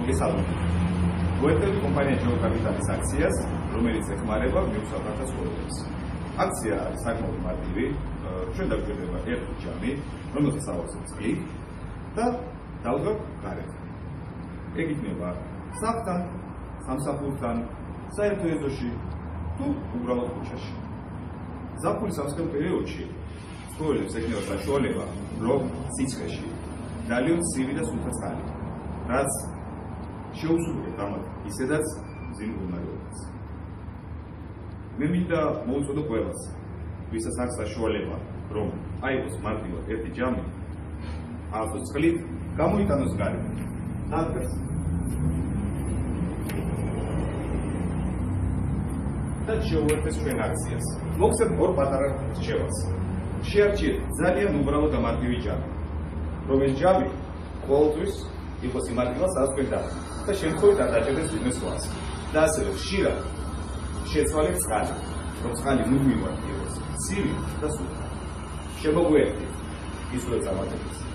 გესალმებით. მოეწევთ კომპანია ჯეო კაპიტალის აქციას, რომელიც ეხმარება მიუსახელთა ცხოვრებას. აქცია არის საკმაოდ მარტივი, ჩვენ დაგვიდება ერთი ჯამი, რომელსაც ავაწყობთ წყლით და დავდგავ გარეთ. ეგ იქნება სახლთან, სამსახურთან, საერთო ეზოში თუ უბრალოდ ქუჩაში. ზაფხულის ამსხელ პერიოდში ცხოველებს ექნება საშუალება, რომ სიცხეში ძალიან ცივი და სუფთა წყალი, რაც შეუსრულებთ ამათ ისედაც მძიმე მდგომარეობას. მე მინდა მოვუწოდო ყველას, ვისაც აქვს საშუალება, რომ აიღოს მარტივად ერთი ჯამი, ავто წყლით გამოიტანოს გარეთ. დადგეს და შეუერთდეს ჩვენ აქციას. მოგცემ ორ პატარა რჩევას. შეარჩიეთ ძალიან უბრალო და მარტივი ჯამი, რომ ეს ჯამი ყოველთვის იყოს იმარტივად, სადაც თქვენ დაგდით და შემთხვევით არ დაჭერდეს ვინმე სხვას. და ასევე ხშირად შეცვალეთ წყალი, რომ წყალი მუდმივად იყოს ცივი და სუფთა. შემოგვიერთდით ისურვებს ამატებს.